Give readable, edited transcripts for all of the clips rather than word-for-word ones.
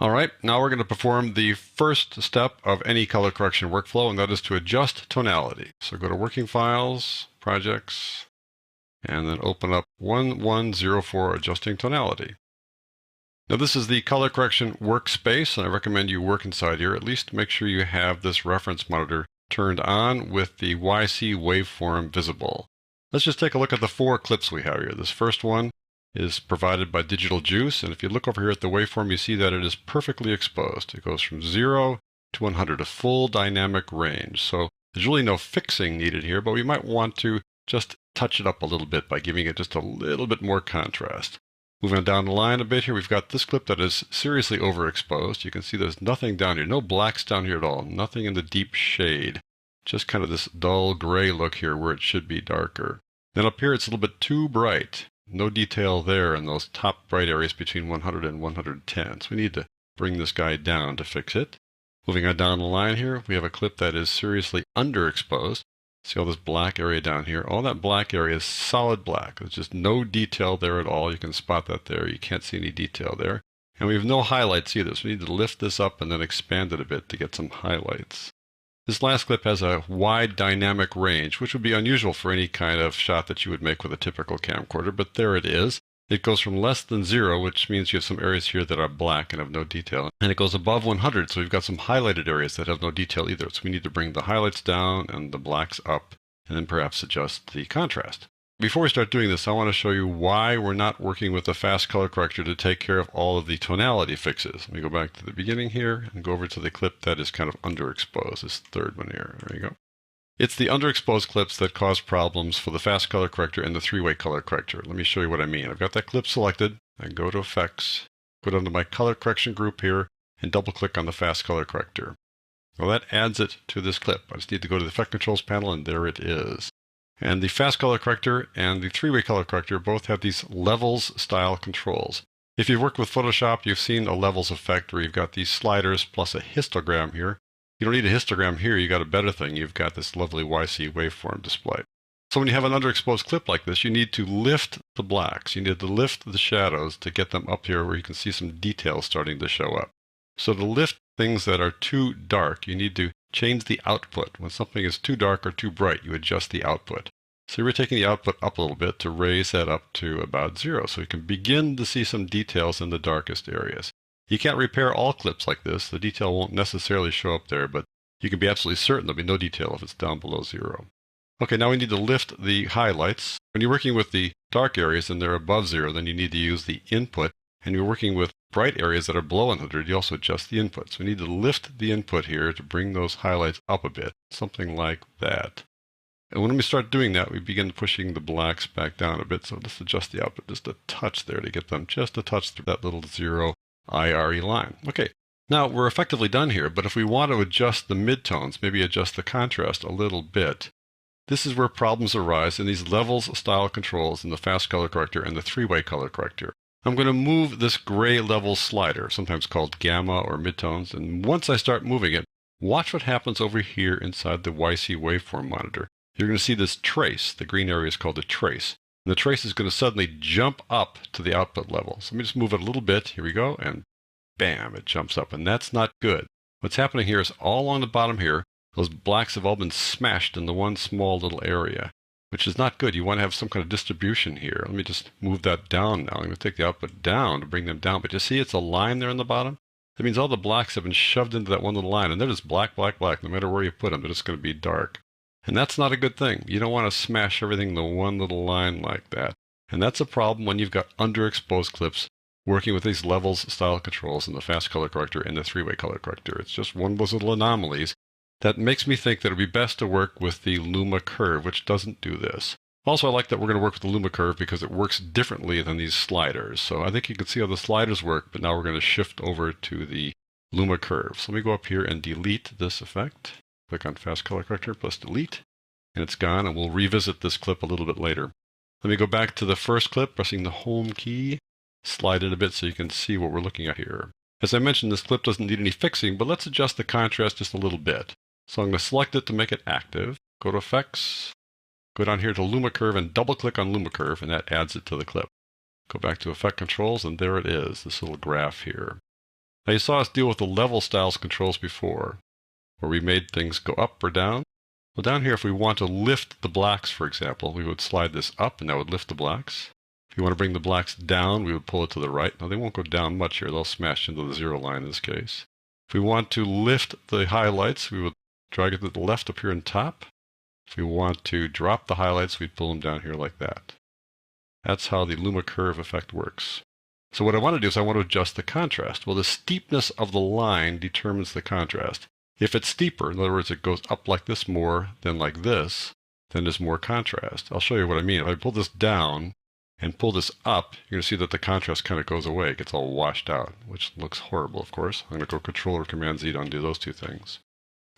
All right, now we're going to perform the first step of any color correction workflow, and that is to adjust tonality. So go to Working Files, Projects, and then open up 1104 Adjusting Tonality. Now this is the color correction workspace, and I recommend you work inside here. At least make sure you have this reference monitor turned on with the YC waveform visible. Let's just take a look at the 4 clips we have here. This first one is provided by Digital Juice, and if you look over here at the waveform, you see that it is perfectly exposed. It goes from 0 to 100, a full dynamic range. So there's really no fixing needed here, but we might want to just touch it up a little bit by giving it just a little bit more contrast. Moving down the line a bit here, we've got this clip that is seriously overexposed. You can see there's nothing down here, no blacks down here at all, nothing in the deep shade. Just kind of this dull gray look here where it should be darker. Then up here, it's a little bit too bright. No detail there in those top bright areas between 100 and 110. So we need to bring this guy down to fix it. Moving on down the line here, we have a clip that is seriously underexposed. See all this black area down here? All that black area is solid black. There's just no detail there at all. You can spot that there. You can't see any detail there. And we have no highlights either. So we need to lift this up and then expand it a bit to get some highlights. This last clip has a wide dynamic range, which would be unusual for any kind of shot that you would make with a typical camcorder, but there it is. It goes from less than 0, which means you have some areas here that are black and have no detail. And it goes above 100, so we've got some highlighted areas that have no detail either. So we need to bring the highlights down and the blacks up, and then perhaps adjust the contrast. Before we start doing this, I want to show you why we're not working with the fast color corrector to take care of all of the tonality fixes. Let me go back to the beginning here and go over to the clip that is kind of underexposed, this third one here. There you go. It's the underexposed clips that cause problems for the fast color corrector and the 3-way color corrector. Let me show you what I mean. I've got that clip selected. I go to Effects, go down to my color correction group here, and double click on the fast color corrector. Well, that adds it to this clip. I just need to go to the Effect Controls panel, and there it is. And the fast color corrector and the 3-way color corrector both have these levels style controls. If you've worked with Photoshop, you've seen a levels effect where you've got these sliders plus a histogram here. You don't need a histogram here, you got a better thing. You've got this lovely YC waveform display. So when you have an underexposed clip like this, you need to lift the blacks. You need to lift the shadows to get them up here where you can see some details starting to show up. So to lift things that are too dark, you need to change the output. When something is too dark or too bright, you adjust the output. So we're taking the output up a little bit to raise that up to about 0, so you can begin to see some details in the darkest areas. You can't repair all clips like this. The detail won't necessarily show up there, but you can be absolutely certain there'll be no detail if it's down below 0. Okay, now we need to lift the highlights. When you're working with the dark areas and they're above 0, then you need to use the input. And you're working with bright areas that are below 100, you also adjust the input. So we need to lift the input here to bring those highlights up a bit, something like that. And when we start doing that, we begin pushing the blacks back down a bit. So let's adjust the output just a touch there to get them just a touch through that little 0 IRE line. Okay, now we're effectively done here, but if we want to adjust the midtones, maybe adjust the contrast a little bit, this is where problems arise in these levels style controls in the fast color corrector and the 3-way color corrector. I'm going to move this gray level slider, sometimes called gamma or midtones, and once I start moving it, watch what happens over here inside the YC waveform monitor. You're going to see this trace. The green area is called a trace. And the trace is going to suddenly jump up to the output level. So let me just move it a little bit. Here we go. And bam, it jumps up. And that's not good. What's happening here is all along the bottom here, those blacks have all been smashed in the one small little area, which is not good. You want to have some kind of distribution here. Let me just move that down now. I'm going to take the output down to bring them down. But you see it's a line there in the bottom? That means all the blacks have been shoved into that one little line. And they're just black, black, black. No matter where you put them, they're just going to be dark. And that's not a good thing. You don't want to smash everything in the one little line like that. And that's a problem when you've got underexposed clips working with these levels style controls in the fast color corrector and the 3-way color corrector. It's just one of those little anomalies that makes me think that it would be best to work with the Luma curve, which doesn't do this. Also, I like that we're going to work with the Luma curve because it works differently than these sliders. So I think you can see how the sliders work, but now we're going to shift over to the Luma curve. So let me go up here and delete this effect. Click on Fast Color Corrector plus Delete, and it's gone, and we'll revisit this clip a little bit later. Let me go back to the first clip, pressing the Home key, slide it a bit so you can see what we're looking at here. As I mentioned, this clip doesn't need any fixing, but let's adjust the contrast just a little bit. So I'm going to select it to make it active, go to Effects, go down here to Luma Curve, and double-click on Luma Curve, and that adds it to the clip. Go back to Effect Controls, and there it is, this little graph here. Now you saw us deal with the level styles controls before, where we made things go up or down. Well, down here, if we want to lift the blacks, for example, we would slide this up and that would lift the blacks. If you want to bring the blacks down, we would pull it to the right. Now they won't go down much here. They'll smash into the 0 line in this case. If we want to lift the highlights, we would drag it to the left up here on top. If we want to drop the highlights, we'd pull them down here like that. That's how the Luma curve effect works. So what I want to do is I want to adjust the contrast. Well, the steepness of the line determines the contrast. If it's steeper, in other words, it goes up like this more than like this, then there's more contrast. I'll show you what I mean. If I pull this down and pull this up, you're going to see that the contrast kind of goes away. It gets all washed out, which looks horrible, of course. I'm going to go Control or Command Z to undo those two things.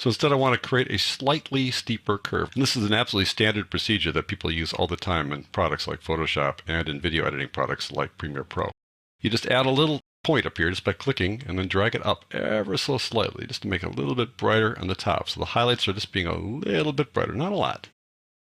So instead, I want to create a slightly steeper curve. And this is an absolutely standard procedure that people use all the time in products like Photoshop and in video editing products like Premiere Pro. You just add a little point up here just by clicking and then drag it up ever so slightly just to make it a little bit brighter on the top. So the highlights are just being a little bit brighter, not a lot.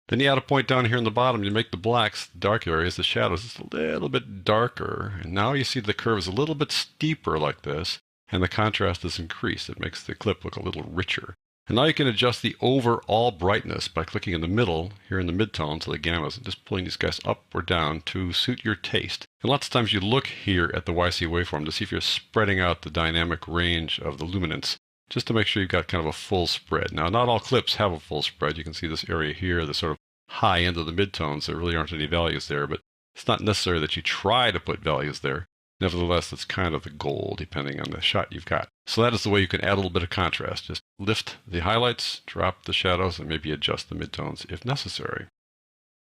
Then you add a point down here in the bottom to make the blacks, the dark areas, the shadows, just a little bit darker. And now you see the curve is a little bit steeper like this, and the contrast is increased. It makes the clip look a little richer. And now you can adjust the overall brightness by clicking in the middle, here in the midtones, so the gammas, and just pulling these guys up or down to suit your taste. And lots of times you look here at the YC waveform to see if you're spreading out the dynamic range of the luminance, just to make sure you've got kind of a full spread. Now, not all clips have a full spread. You can see this area here, the sort of high end of the midtones. There really aren't any values there, but it's not necessary that you try to put values there. Nevertheless, that's kind of the goal, depending on the shot you've got. So that is the way you can add a little bit of contrast. Just lift the highlights, drop the shadows, and maybe adjust the midtones if necessary.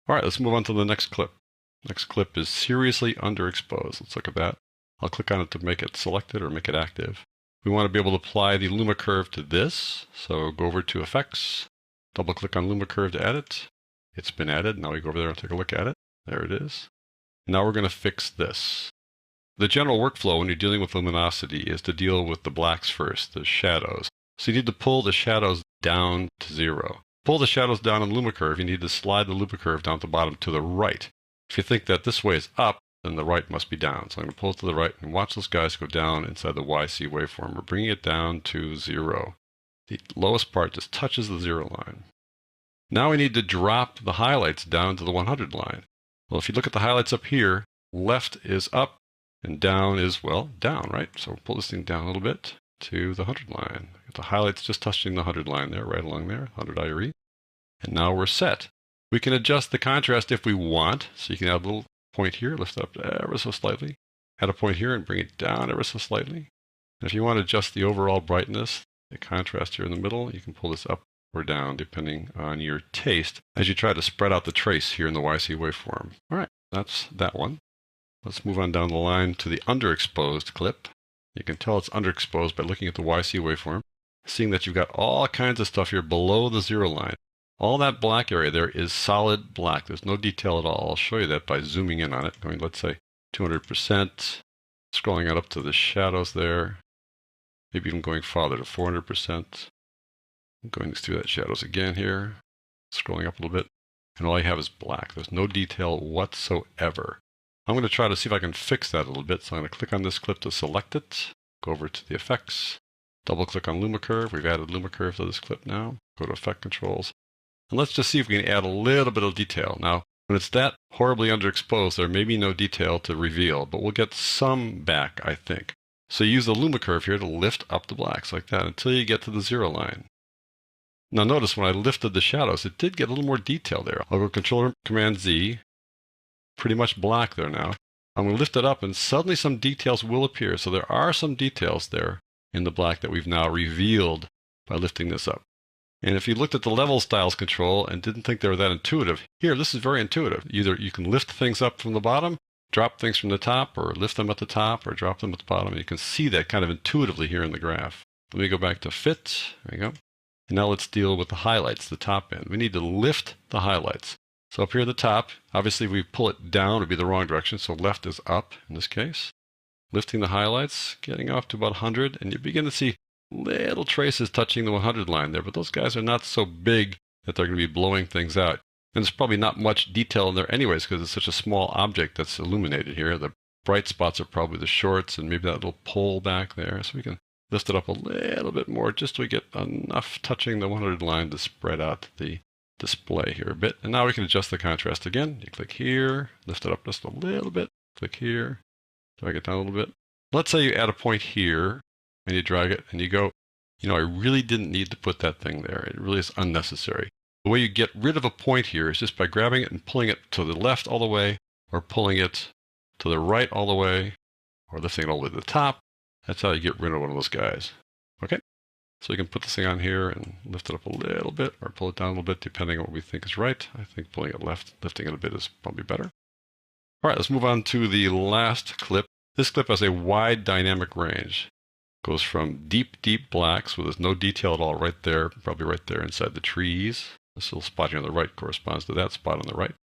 All right, let's move on to the next clip. Next clip is seriously underexposed. Let's look at that. I'll click on it to make it selected or make it active. We want to be able to apply the Luma curve to this. So go over to Effects, double click on Luma curve to add it. It's been added. Now we go over there and take a look at it. There it is. Now we're going to fix this. The general workflow when you're dealing with luminosity is to deal with the blacks first, the shadows. So you need to pull the shadows down to 0. Pull the shadows down in the Luma curve, you need to slide the Luma curve down to the bottom to the right. If you think that this way is up, then the right must be down. So I'm going to pull it to the right and watch those guys go down inside the YC waveform. We're bringing it down to 0. The lowest part just touches the 0 line. Now we need to drop the highlights down to the 100 line. Well, if you look at the highlights up here, left is up, and down is, well, down, right? So we'll pull this thing down a little bit to the 100 line. The highlights just touching the 100 line there, right along there, 100 IRE. And now we're set. We can adjust the contrast if we want. So you can add a little point here, lift it up ever so slightly. Add a point here and bring it down ever so slightly. And if you want to adjust the overall brightness, the contrast here in the middle, you can pull this up or down depending on your taste as you try to spread out the trace here in the YC waveform. All right, that's that one. Let's move on down the line to the underexposed clip. You can tell it's underexposed by looking at the YC waveform, seeing that you've got all kinds of stuff here below the 0 line. All that black area there is solid black. There's no detail at all. I'll show you that by zooming in on it, going, let's say, 200%, scrolling out up to the shadows there, maybe even going farther to 400%. Going through that shadows again here, scrolling up a little bit, and all you have is black. There's no detail whatsoever. I'm going to try to see if I can fix that a little bit. So I'm going to click on this clip to select it, go over to the effects, double click on Luma curve. We've added Luma curve to this clip now. Go to effect controls. And let's just see if we can add a little bit of detail. Now, when it's that horribly underexposed, there may be no detail to reveal, but we'll get some back, I think. So use the Luma curve here to lift up the blacks like that until you get to the 0 line. Now notice when I lifted the shadows, it did get a little more detail there. I'll go Control Command Z. Pretty much black there now. I'm going to lift it up and suddenly some details will appear. So there are some details there in the black that we've now revealed by lifting this up. And if you looked at the level styles control and didn't think they were that intuitive, here, this is very intuitive. Either you can lift things up from the bottom, drop things from the top, or lift them at the top, or drop them at the bottom. And you can see that kind of intuitively here in the graph. Let me go back to Fit. There you go. And now let's deal with the highlights, the top end. We need to lift the highlights. So up here at the top, obviously if we pull it down, it would be the wrong direction. So left is up in this case. Lifting the highlights, getting off to about 100, and you begin to see little traces touching the 100 line there. But those guys are not so big that they're going to be blowing things out. And there's probably not much detail in there anyways because it's such a small object that's illuminated here. The bright spots are probably the shorts and maybe that little pull back there. So we can lift it up a little bit more just so we get enough touching the 100 line to spread out the display here a bit. And now we can adjust the contrast again. You click here, lift it up just a little bit, click here, drag it down a little bit. Let's say you add a point here and you drag it and you go, you know, I really didn't need to put that thing there. It really is unnecessary. The way you get rid of a point here is just by grabbing it and pulling it to the left all the way, or pulling it to the right all the way, or lifting it all the way to the top. That's how you get rid of one of those guys. Okay? So you can put this thing on here and lift it up a little bit, or pull it down a little bit, depending on what we think is right. I think pulling it left, lifting it a bit is probably better. All right, let's move on to the last clip. This clip has a wide dynamic range. Goes from deep, deep blacks, where there's no detail at all right there, probably right there inside the trees. This little spot here on the right corresponds to that spot on the right.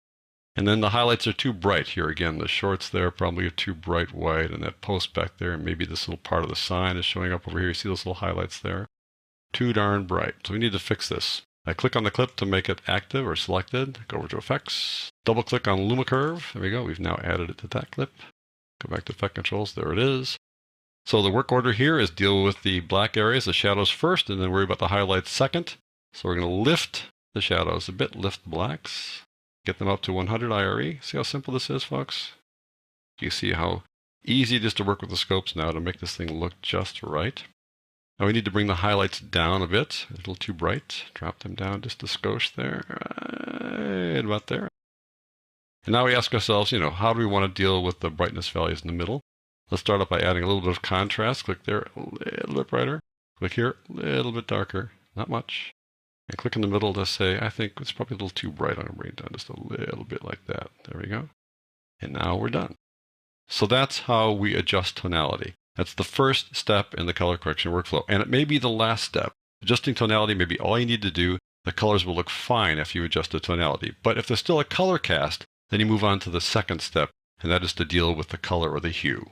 And then the highlights are too bright here again. The shorts there probably are too bright white, and that post back there, and maybe this little part of the sign is showing up over here. You see those little highlights there? Too darn bright. So we need to fix this. I click on the clip to make it active or selected. Go over to Effects. Double click on Luma Curve. There we go. We've now added it to that clip. Go back to Effect Controls. There it is. So the work order here is deal with the black areas, the shadows first, and then worry about the highlights second. So we're going to lift the shadows a bit, lift the blacks, get them up to 100 IRE. See how simple this is, folks? You see how easy it is to work with the scopes now to make this thing look just right. Now we need to bring the highlights down a bit, a little too bright. Drop them down just a skosh there, right about there. And now we ask ourselves, you know, how do we want to deal with the brightness values in the middle? Let's start off by adding a little bit of contrast. Click there, a little bit brighter. Click here, a little bit darker, not much. And click in the middle to say, I think it's probably a little too bright. I'm going to bring it down just a little bit like that. There we go. And now we're done. So that's how we adjust tonality. That's the first step in the color correction workflow. And it may be the last step. Adjusting tonality may be all you need to do. The colors will look fine if you adjust the tonality. But if there's still a color cast, then you move on to the second step, and that is to deal with the color or the hue.